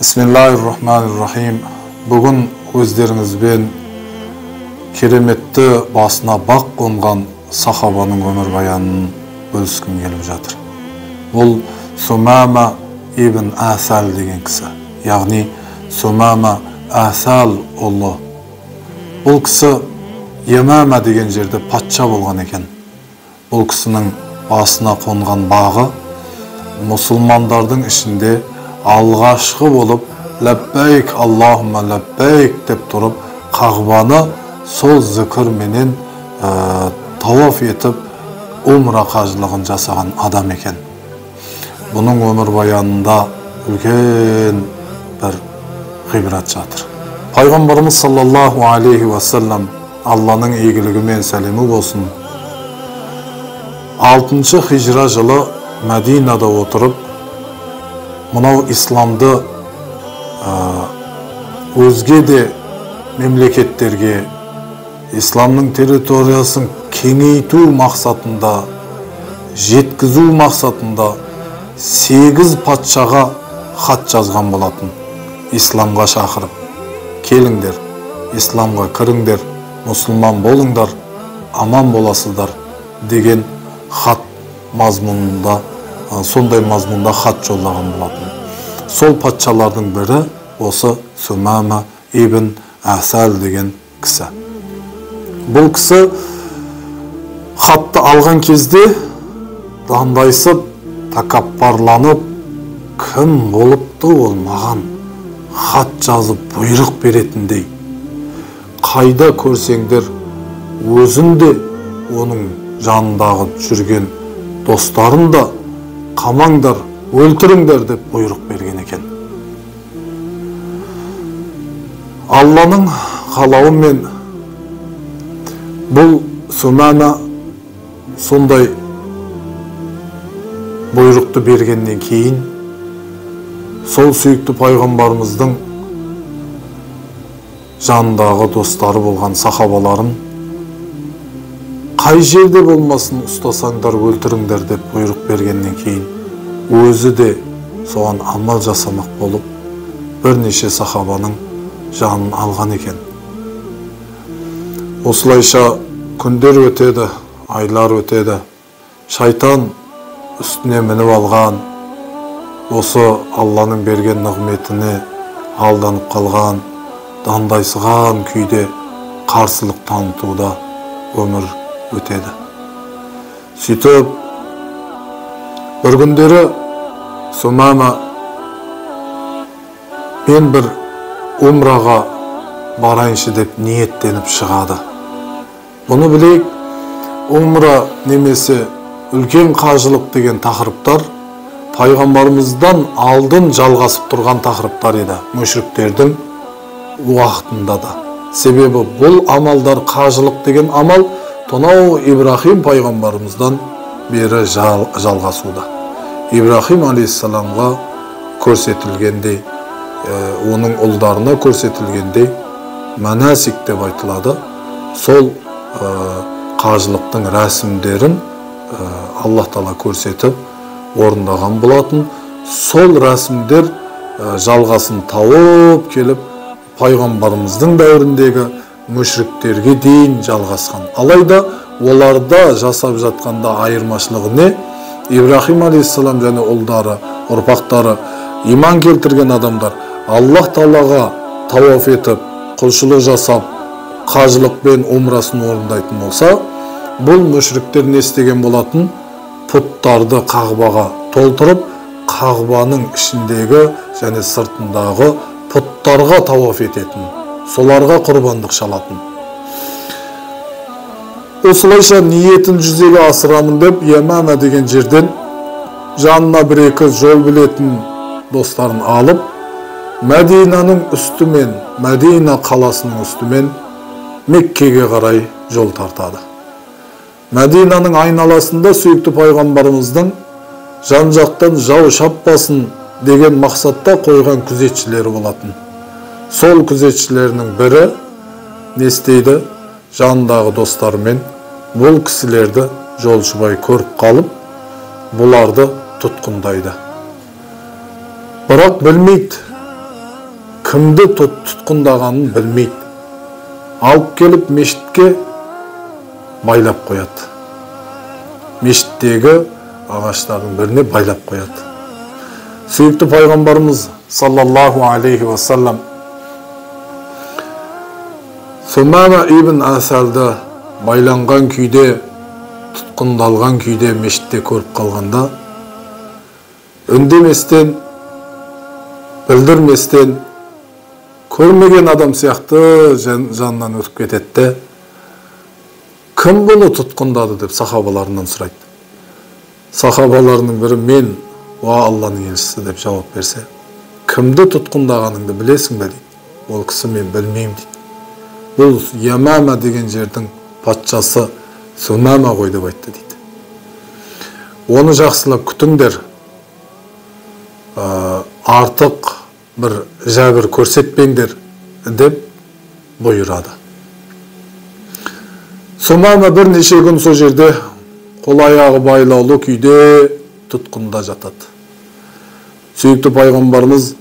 Bismillahirrahmanirrahim. Bugün özlerinizben keremetli basına bak kongan sahabanın ömür bayanını bölüsküm gelip жатыр. Бұл Sumama ibn Asal деген кісі. Яғни Sumama Asal ұлы. Бұл кісі Yemama деген жерде патша болған екен. Бұл кісінің басына қонған бағы мұсылмандардың ішінде алғашқы болып ләббәйк Аллахумма ләббәйк деп тұрып қағбаны сол зікірменен тауаф етіп умра қажылығын жасаған адам екен. Бұның өмір баянында үлкен бір ғибрат жатыр. Пайғамбарымыз саллаллаху алейхи вассалам, Алланың игілігі мен сәлемі болсын, 6-шы хижра жылы Мәдинада отырып, мынау исламды өзге де мемлекеттерге, исламның территориясын кеңейту мақсатында, жеткізу мақсатында 8 патшаға хат жазған болатын. Исламға шақырып, келіңдер, исламға кіріңдер, мұсылман болыңдар, аман боласыздар деген хат мазмұнында, сондай мазмұнда хат жолдаған болатын. Сол патшалардың бірі осы Sumama ibn Asal деген кісі. Бұл кісі хатты алған кезде дандайсып, такаппарланып, кім болыпты ол маған хат жазып бұйрық беретіндей. Қайда көрсеңдер, өзінде оның жанындағы жүрген достарын да қамаңдар, өлтіріңдер деп бұйрық берген екен. Алланың қалауымен бұл Sumama сондай бұйрықты бергеннен кейін сол сүйікті пайғамбарымыздың жанындағы достары болған сахабаларын қай жерде болмасын ұстасаңдар өлтіріңдер деп бұйрық бергеннен кейін өзі де соған амал жасамақ болып бірнеше сахабаның жанын алған екен. Осылайша күндер өтеді, айлар өтеді. Шайтан үстіне мініп алған, осы Алланың берген нығметіне алданып қалған, дандайсыған күйде қарсылық танытуда өмір өтеді. Сөйтіп, бір күндері Sumama мен бір умраға барайыншы деп ниеттеніп шығады. Бұны білейік, умра немесе үлкен қажылық деген тақырыптар пайғамбарымыздан алдын жалғасып тұрған тақырыптар еді, мүшриктердің уақытында да. Себебі бұл амалдар, қажылық деген амал тонау Ибрахим пайғамбарымыздан бері жалғасуда. Ибрахим алейхиссаламға көрсетілгендей, оның ұлдарына көрсетілгендей манасик деп айтылады. Сол қажылықтың рәсімдерін Аллах Тағала көрсетіп орындаған болатын. Сол рәсімдер жалғасын тауып келіп пайғамбарымыздың дәуіріндегі мүшриктерге дейін жалғасқан. Алайда оларда жасап жатқанда айырмашылығы не? Ибрахим алейхиссалам және ұлдары, ұрпақтары, иман келтірген адамдар Аллах Тағалаға тауаф етіп, құлшылық жасап, қажылықпен умрасын орындайтын болса, бұл мүшриктер не істеген болатын? Пұттарды қағбаға толтырып, қағбаның ішіндегі және сыртындағы пұттарға тауаф ететін, соларға құрбандық шалатын. Осылайша ниетін жүзеге асырамын деп Yemama деген жерден жанына бір-екі жол білетін достарын алып, Мәдинаның үстімен, Мәдина қаласының үстімен Меккеге қарай жол тартады. Мәдинаның айналасында сүйікті пайғамбарымыздың жан-жақтан жау шаппасын деген мақсатта қойған күзетшілері болатын. Сол күзетшілерінің бірі не істейді? Жанындағы достарымен бұл кісілерді жолшыбай көріп қалып, бұларды тұтқындайды. Бірақ білмейді, кімді тұтқындағанын білмейді. Алып келіп мешітке байлап қояды. Мешіттегі ағаштардың біріне байлап қояды. Сүйікті пайғамбарымыз саллаллаху алейхи вассалам Сумама ибн Асалды байланған күйде, тұтқындалған күйде мешітте көріп қалғанда, үндеместен, білдірместен, көрмеген адам сияқты жанынан өтіп кетеді. Кім бұны тұтқындады деп сахабаларынан сұрайды. Сахабаларының бірі мен, уа Алланың елшісі деп жауап берсе, кімді тұтқындағаныңды білесің бе дейді. Ол кісі мен білмеймін дейді. Бұл Ямама деген жердің патшасы Сумама ғой деп айтты дейді. Оны жақсылап күтіңдер, артық бір жәбір көрсетпеңдер деп бұйырады. Сумама бірнеше күн сол жерде қол аяғы байлаулы күйде тұтқында жатады. Сүйікті пайғамбарымыз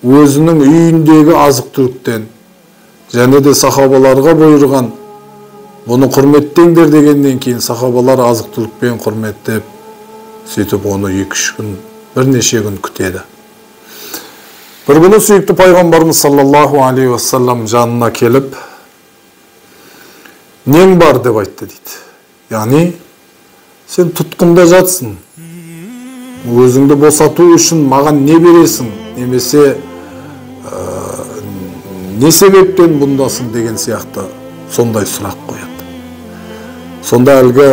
өзінің үйіндегі азық-түліктен және де сахабаларға бұйырған бұны құрметтеңдер дегеннен кейін сахабалар азық-түлікпен құрметтеп, сөйтіп оны 2-3 күн, бірнеше күн күтеді. Бір күні сүйікті пайғамбарымыз саллаллаху алейхи вассалам жанына келіп, нең бар деп айтты дейді. Яғни, сен тұтқында жатсың. Өзіңді босату үшін маған не бересің? Немесе не себептен бұндасың деген сияқты сондай сұрақ қояды. Сонда әлгі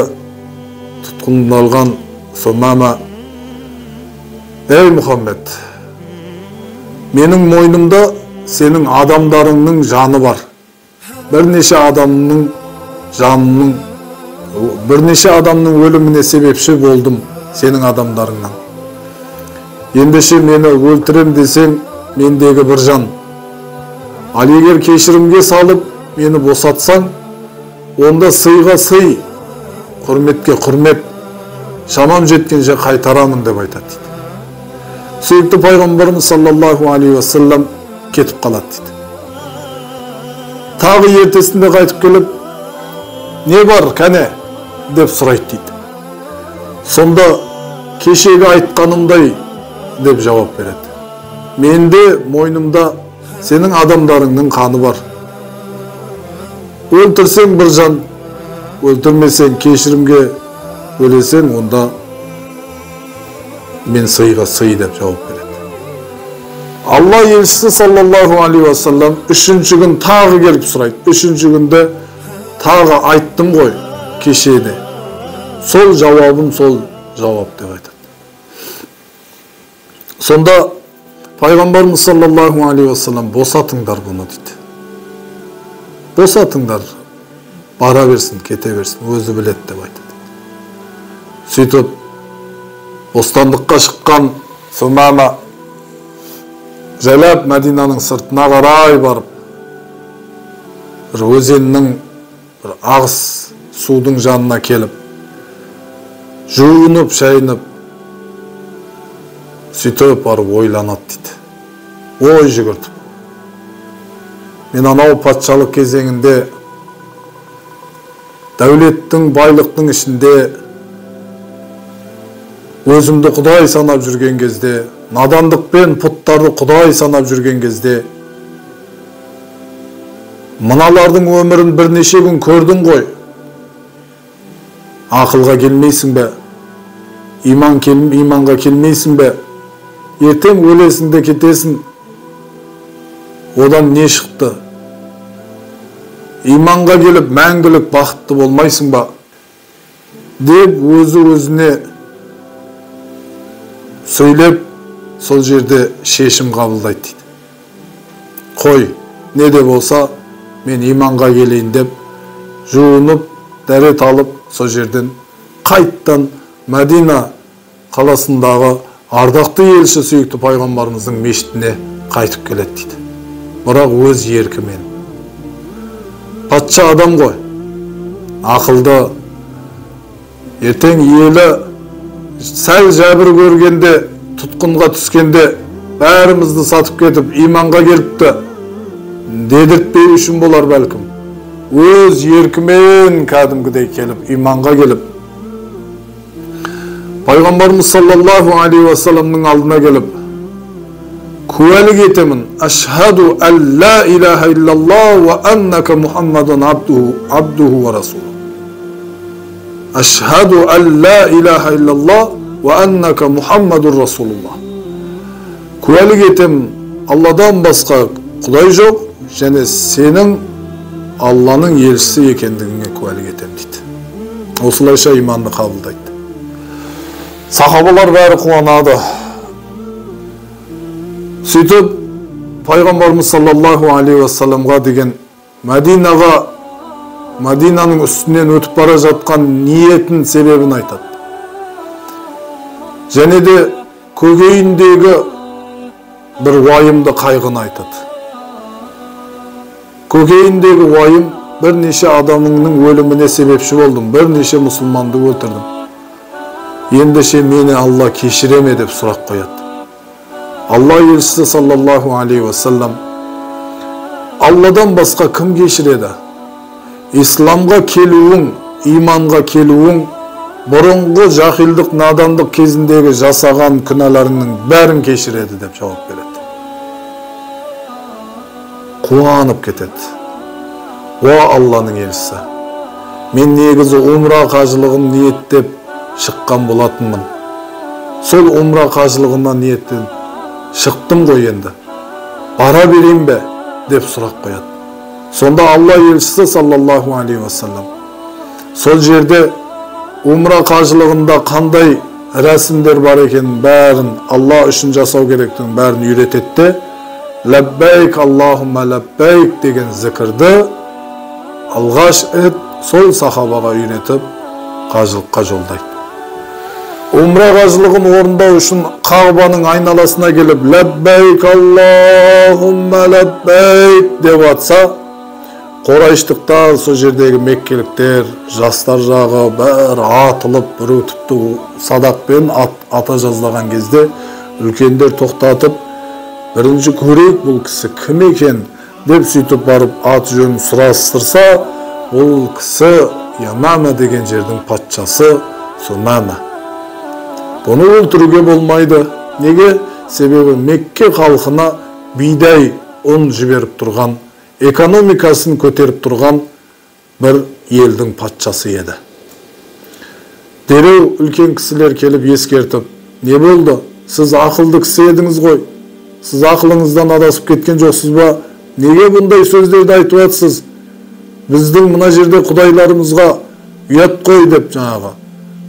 тұтқындалған Сумама, ей Мұхаммед, менің мойнымда сенің адамдарыңның жаны бар. Бірнеше адамның өліміне себепші болдым сенің адамдарыңнан. Ендеше мені өлтірем десең, мендегі бір жан. Ал егер кешірімге салып, мені босатсаң, онда сыйға сый, құрметке құрмет, шамам жеткенше қайтарамын деп айтады дейді. Сүйікті пайғамбарымыз саллаллаху алейхи вассалам кетіп қалады дейді. Тағы ертесінде қайтып келіп, не бар, кәне, деп сұрайды дейді. Сонда кешегі айтқанымдай деп жауап береді. Менде мойнымда сенің адамдарыңның қаны бар. Өлтірсең бір жан, өлтірмесең кешірімге өлесең, онда мен сыйға сый деп жауап береді. Алла елшісі саллаллаху алейхи вассалам 3-ші күн тағы келіп сұрайды. 3-ші күнде тағы айттым ғой кешеде. Сол жауабым сол жауап деп айтады. Сонда пайғамбарымыз саллаллаху алейхи вассалам босатыңдар бұны дейді. Босатыңдар, бара берсін, кете берсін, өзі біледі деп айтады. Сөйтіп, бостандыққа шыққан Сумама жайлап Мәдинаның сыртына қарай барып, бір өзеннің бір ағыс судың жанына келіп, жуынып, шайынып, сөйтіп барып ойланады дейді. Ой жүгіртіп. Мен анау патшалық кезеңінде, дәулеттің, байлықтың ішінде, өзімді Құдай санап жүрген кезде, надандықпен пұттарды Құдай санап жүрген кезде, мыналардың өмірін бірнеше күн көрдің ғой. Ақылға келмейсің бе? Иманға келмейсің бе? Ертең өлесің де кетесің. Одан не шықты? Иманға келіп мәңгілік бақытты болмайсың ба? Деп өзі-өзіне сөйлеп, сол жерде шешім қабылдайды дейді. Қой, не де болса, мен иманға келейін деп, жуынып, дәрет алып, сол жерден қайттан Мәдина қаласындағы ардақты елші сүйікті пайғамбарымыздың мешітіне қайтып келеді дейді. Бірақ өз еркімен. Патша адам ғой, ақылды, ертең елі сәл жәбір көргенде, тұтқынға түскенде, bärimizni satıp ketip imanга kelipdi dedirtpey üçün bolar belkim. Öz yerkimen kadimgidey kelip imanга kelip Peygamberimiz sallallahu aleyhi ve sellem'nin aldına gelip kuvelik etemin eşhedü en la ilahe illallah ve enneke Muhammeden abduhu ve rasuluhu. Eşhedü en la ilahe illallah ve enneke Muhammedun Resulullah. Kuvelik etem Allah'dan başka Kuday yok, және senin Allah'ın elçisi ekendigine kuvelik etem deydi. Osılayşa imanını kabıldaydı. Sahabalar bari kuvanadı. Сөйтіп, Пайғамбарымыз саллаллаху алейхи ва салламға деген Мәдинаның үстінен өтіп бара жатқан ниетін себебін айтады. Және де көкейіндегі бір уайымды қайғыны айтады. Көкейіндегі уайым бірнеше адамның өліміне себепші болдым, бірнеше мұсылманды өлтірдім. Ендеше мені Алла кешіре ме деп сұрақ қояды. Allah elçisi sallallahu aleyhi ve sellem Allah'dan başka kim geçiredi? İslamga keluğun, imanga keluğun, burungu jahildik, nadandık kezindeki жасаған күнәләрінің бәрін кешіреді деп жауап береді. Қуанып кетеді. О Алланың елшісі, мен негізі умра қажылығын ниеттеп шыққан болатынмын. Сол умра қажылығына ниеттен шықтым ғой енді. Бара берейін бе деп сұрақ қояды. Сонда Алла елшісі саллаллаху алейхи ва саллам сол жерде умра қажылығында қандай рәсімдер бар екенін бәрін Алла үшін жасау керектігін бәрін үйретеді. Ләббәйк Аллахумма ләббәйк деген зікірді алғаш сол сахабаға үйретіп қажылыққа жолдайды. Умра қажылығын орындау үшін Қағбаның айналасына келіп ләббәйк Аллахумма ләббәйк деп атса, Қорайштықтар, сол жердегі меккеліктер, жастар жағы бәрі атылып, біреу тіпті садақпен ата жазлаған кезде үлкендер тоқтатып, бірінші көрейік бұл кісі кім екен деп сөйтіп барып аты жөнін сұрастырса, ол кісі Ямама деген жердің патшасы Сумама. Бұны өлтіруге болмайды. Неге? Себебі Мекке халқына бидай ұн жіберіп тұрған, экономикасын көтеріп тұрған бір елдің патшасы еді. Дереу үлкен кісілер келіп ескертіп, не болды? Сіз ақылды кісі едіңіз ғой. Сіз ақылыңыздан адасып кеткен жоқсыз ба? Неге бұндай сөздерді айтып жатсыз? Біздің мына жерде құдайларымызға ұят қой деп жаңағы.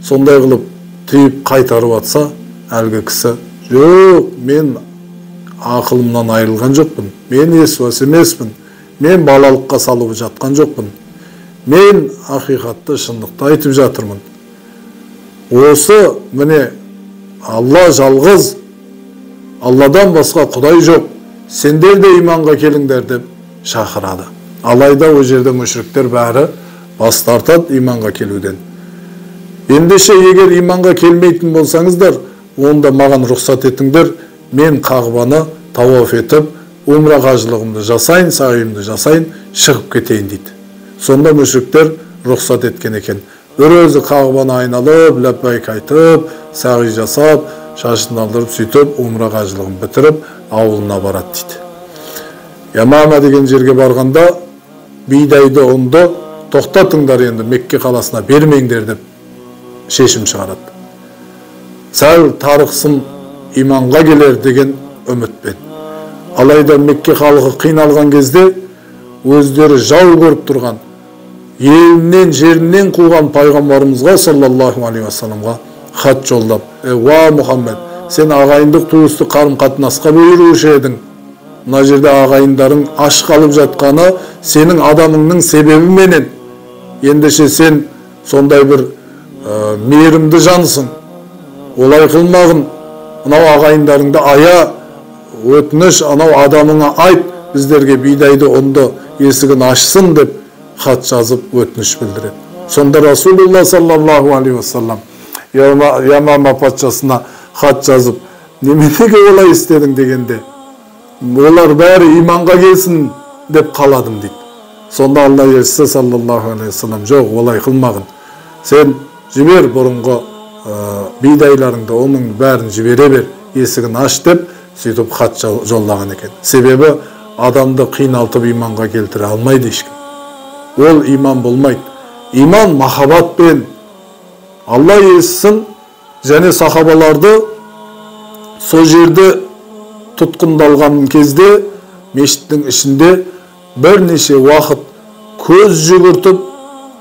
Сондай қылып тыйып қайтарып атса, әлгі кісі, жоқ, мен ақылымнан айырылған жоқпын. Мен есуас емеспін. Мен балалыққа салып жатқан жоқпын. Мен ақиқатты шындықты айтып жатырмын. Осы міне Алла жалғыз, Алладан басқа құдай жоқ. Сендер де иманға келіңдер деп шақырады. Алайда о жерде мүшриктер бәрі бас тартады иманға келуден. Ендеше егер иманға келмейтін болсаңыздар, онда маған рұқсат етіңдер, мен Қағбаны тауаф етіп, умра қажылығымды жасайын, сағиымды жасайын, шығып кетейін дейді. Сонда мүшриктер рұқсат еткен екен. Бір өзі Қағбаны айналып, ләббәйк айтып, сағи жасап, шашын алдырып, сөйтіп, умра қажылығын бітіріп, ауылына барады дейді. Ямама деген жерге барғанда, бидайды ұнды тоқтатыңдар енді Мекке қаласына бермеңдер деп шешім шығарады. Сәл тарықсын иманға келер деген үмітпен. Алайда Мекке халқы қиналған кезде өздері жау көріп тұрған, елінен жерінен қуған пайғамбарымызға саллаллаху алейхи ва салламға хат жолдап, «Ва Мұхаммед, сен ағайындық туысты қарым-қатынасқа бұйырушы едің. Мына жерде ағайындарың аш қалып жатқаны сенің адамыңның себебі менен. Ендеше сен сондай бір мейірімді жансың. Олай қылмағын. Мынау ағайындарыңды ая, өтініш, анау адамыңа айт, біздерге бидайды ұнды есігін ашсын деп хат жазып өтініш білдіреді. Сонда Расулулла саллаллаху алейхи ва саллам Ямама патшасына хат жазып Неменеге олай істедің дегенде, олар бәрі иманға келсін деп қаладым дейді. Сонда Алла елшісі саллаллаху алейхи вассалам, жоқ, олай қылмағын. Сен жібер бұрынғы бидайларыңды, оның бәрін жібере бер, есігін аш деп, сөйтіп хат жоллаған екен. Себебі адамды қиналтып иманға келтіре алмайды ешкім. Ол иман болмайды. Иман махаббатпен. Алла елшісін және сахабаларды сол жерде тұтқындалған кезде мешіттің ішінде бірнеше уақыт көз жүгіртіп,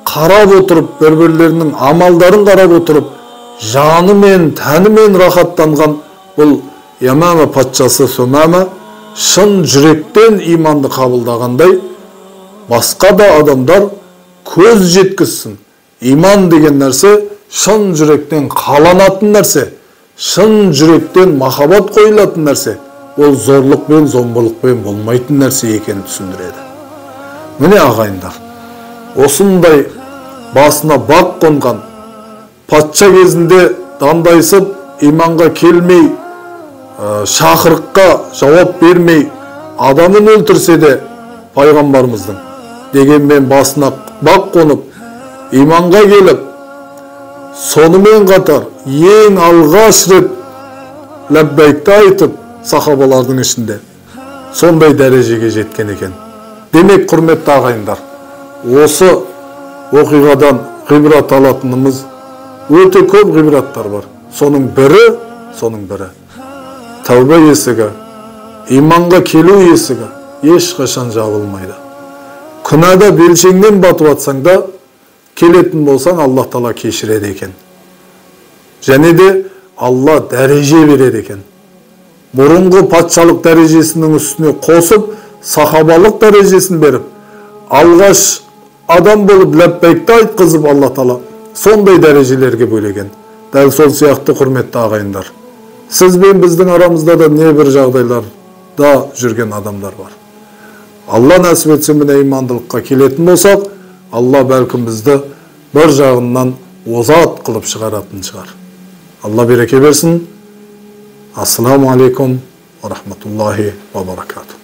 қарап отырып, бір-бірлерінің амалдарын қарап отырып, жанымен, тәнімен рахаттанған бұл Ямама патшасы Сумама шын жүректен иманды қабылдағандай, басқа да адамдар көз жеткізсін. Иман деген нәрсе шын жүректен қаланатын нәрсе, шын жүректен махаббат қойылатын нәрсе. Ол зорлықпен, зомбылықпен болмайтын нәрсе екенін түсіндіреді. Міне ағайындар, осындай басына бақ қонған, патша кезінде дандайсып, иманға келмей, шақырыққа жауап бермей, адамын өлтірсе де пайғамбарымыздың дегенмен басына бақ қонып, иманға келіп, сонымен қатар ең алғаш рет ләббәйкті айтып сахабалардың ішінде сондай дәрежеге жеткен екен. Демек, құрметті ағайындар, осы оқиғадан ғибрат алатынымыз өте көп ғибраттар бар. Соның бірі тәубе есігі, иманға келу есігі ешқашан жабылмайды. Күнәда белшеңнен батып атсаң да, келетін болсаң, Аллах Тағала кешіреді екен. Және де Алла дәреже береді екен. Бұрынғы патшалық дәрежесінің үстіне қосып, сахабалық дәрежесін беріп, алғаш адам болып ләббәйкті айтқызып Алла Тағала сондай дәрежелерге бөлеген. Дәл сол сияқты, құрметті ағайындар, сіз бен біздің арамызда да небір жағдайларда жүрген адамдар бар. Алла нәсіп етсе, міне имандылыққа келетін болсақ, Алла бәлкім бізді бір жағынан озат қылып шығаратын шығар. Алла береке берсін. Ассаламу алейкум ва рахматуллахи ва баракату.